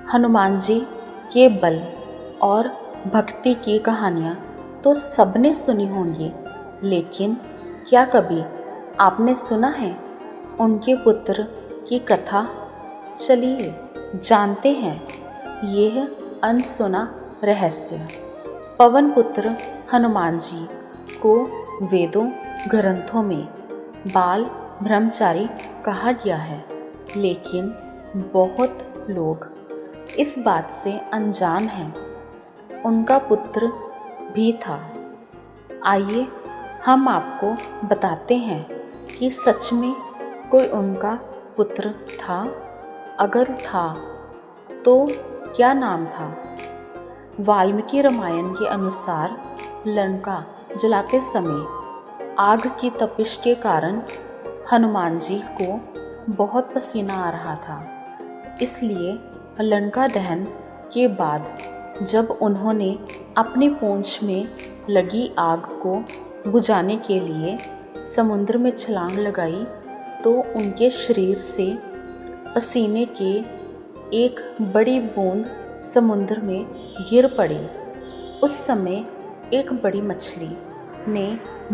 हनुमान जी के बल और भक्ति की कहानियाँ तो सबने सुनी होंगी, लेकिन क्या कभी आपने सुना है उनके पुत्र की कथा? चलिए जानते हैं यह अनसुना रहस्य। पवन पुत्र हनुमान जी को वेदों ग्रंथों में बाल ब्रह्मचारी कहा गया है, लेकिन बहुत लोग इस बात से अनजान हैं उनका पुत्र भी था। आइए हम आपको बताते हैं कि सच में कोई उनका पुत्र था। अगर था तो क्या नाम था? वाल्मीकि रामायण के अनुसार लंका जलाते समय आग की तपिश के कारण हनुमान जी को बहुत पसीना आ रहा था। इसलिए लंका दहन के बाद जब उन्होंने अपनी पूंछ में लगी आग को बुझाने के लिए समुद्र में छलांग लगाई तो उनके शरीर से पसीने की एक बड़ी बूंद समुद्र में गिर पड़ी। उस समय एक बड़ी मछली ने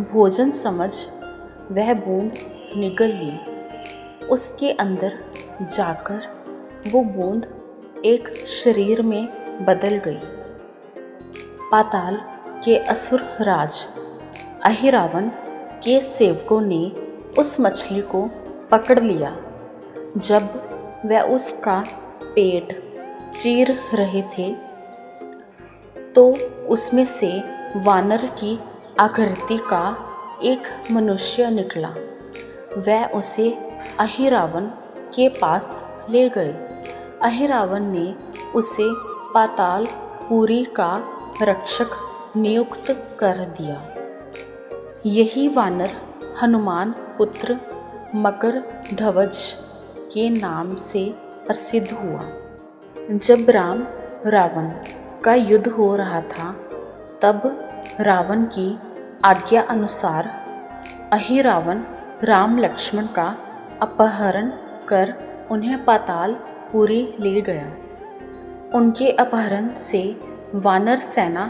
भोजन समझ वह बूंद निगल ली। उसके अंदर जाकर वो बूंद एक शरीर में बदल गई। पाताल के असुर राज अहिरावण के सेवकों ने उस मछली को पकड़ लिया। जब वह उसका पेट चीर रहे थे तो उसमें से वानर की आकृति का एक मनुष्य निकला। वह उसे अहिरावण के पास ले गए। अहिरावण ने उसे पातालपुरी का रक्षक नियुक्त कर दिया। यही वानर हनुमान पुत्र मकरध्वज के नाम से प्रसिद्ध हुआ। जब राम रावण का युद्ध हो रहा था तब रावण की आज्ञा अनुसार अहिरावण राम लक्ष्मण का अपहरण कर उन्हें पातालपुरी ले गया। उनके अपहरण से वानर सेना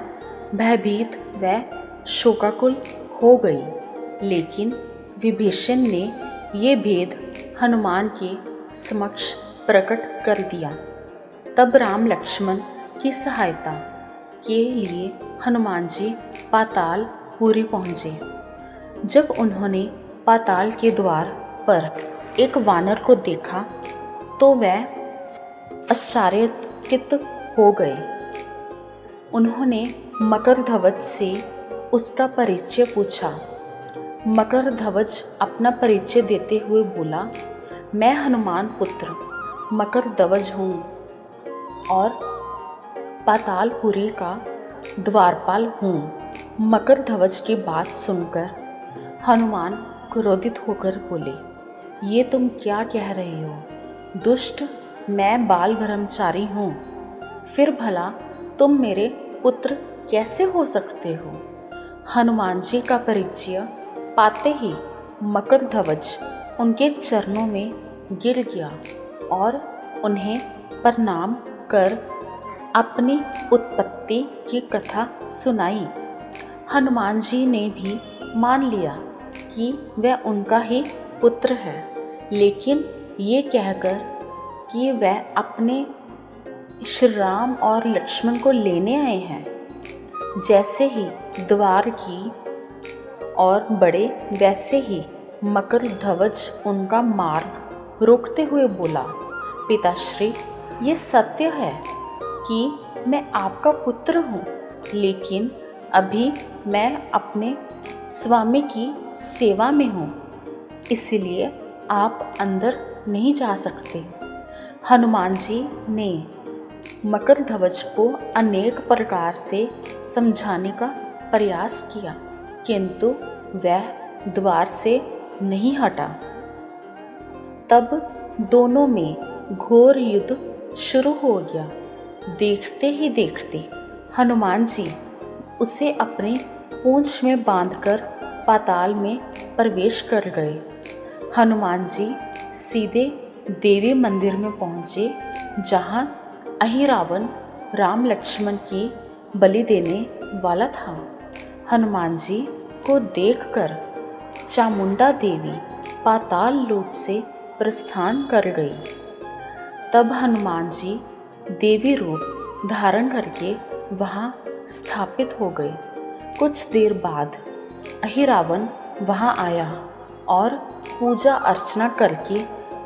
भयभीत व शोकाकुल हो गई, लेकिन विभीषण ने ये भेद हनुमान के समक्ष प्रकट कर दिया। तब राम लक्ष्मण की सहायता के लिए हनुमान जी पातालपुरी पहुँचे। जब उन्होंने पाताल के द्वार पर एक वानर को देखा तो वह आश्चर्यचकित हो गए। उन्होंने मकरध्वज से उसका परिचय पूछा। मकरध्वज अपना परिचय देते हुए बोला, मैं हनुमान पुत्र मकरध्वज हूँ और पातालपुरी का द्वारपाल हूँ। मकरध्वज की बात सुनकर हनुमान क्रोधित होकर बोले, ये तुम क्या कह रहे हो? दुष्ट, मैं बाल ब्रह्मचारी हूँ, फिर भला तुम मेरे पुत्र कैसे हो सकते हो? हनुमान जी का परिचय पाते ही मकरध्वज उनके चरणों में गिर गया और उन्हें प्रणाम कर अपनी उत्पत्ति की कथा सुनाई। हनुमान जी ने भी मान लिया कि वह उनका ही पुत्र है, लेकिन ये कहकर कि वह अपने श्री राम और लक्ष्मण को लेने आए हैं। जैसे ही द्वार की और बढ़े वैसे ही मकरध्वज उनका मार्ग रोकते हुए बोला, पिताश्री, ये सत्य है कि मैं आपका पुत्र हूँ, लेकिन अभी मैं अपने स्वामी की सेवा में हूँ, इसलिए आप अंदर नहीं जा सकते। हनुमान जी ने मकरध्वज को अनेक प्रकार से समझाने का प्रयास किया, किंतु वह द्वार से नहीं हटा। तब दोनों में घोर युद्ध शुरू हो गया। देखते ही देखते हनुमान जी उसे अपनी पूंछ में बांधकर पाताल में प्रवेश कर गए। हनुमान जी सीधे देवी मंदिर में पहुँचे, जहाँ अहिरावण राम लक्ष्मण की बलि देने वाला था। हनुमान जी को देखकर चामुंडा देवी पाताल लोक से प्रस्थान कर गई। तब हनुमान जी देवी रूप धारण करके वहाँ स्थापित हो गए। कुछ देर बाद अहिरावण वहाँ आया और पूजा अर्चना करके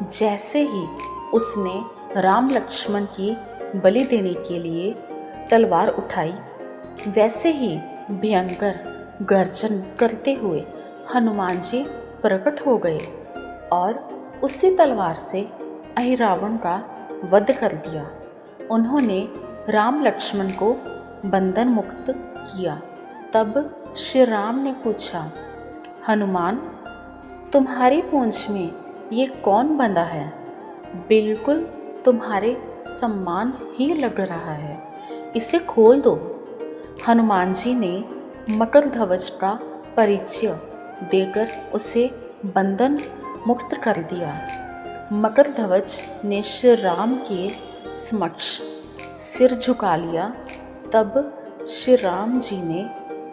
जैसे ही उसने राम लक्ष्मण की बलि देने के लिए तलवार उठाई, वैसे ही भयंकर गर्जन करते हुए हनुमान जी प्रकट हो गए और उसी तलवार से अहिरावण का वध कर दिया। उन्होंने राम लक्ष्मण को बंधन मुक्त किया। तब श्री राम ने पूछा, हनुमान, तुम्हारी पूंछ में ये कौन बंधा है? बिल्कुल तुम्हारे सम्मान ही लग रहा है, इसे खोल दो। हनुमान जी ने मकरध्वज का परिचय देकर उसे बंधन मुक्त कर दिया। मकरध्वज ने श्री राम के समक्ष सिर झुका लिया। तब श्री राम जी ने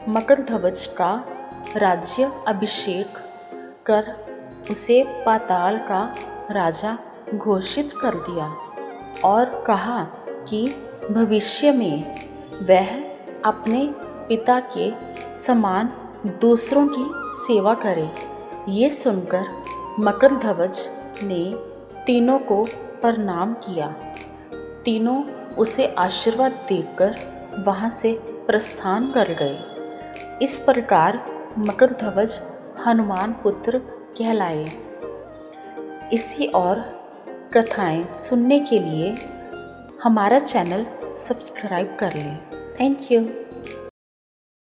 मकरध्वज का राज्य अभिषेक कर उसे पाताल का राजा घोषित कर दिया और कहा कि भविष्य में वह अपने पिता के समान दूसरों की सेवा करे। ये सुनकर मकरध्वज ने तीनों को प्रणाम किया। तीनों उसे आशीर्वाद देकर वहाँ से प्रस्थान कर गए। इस प्रकार मकरध्वज हनुमान पुत्र कहलाए। इसी और कथाएं सुनने के लिए हमारा चैनल सब्सक्राइब कर लें। Thank you.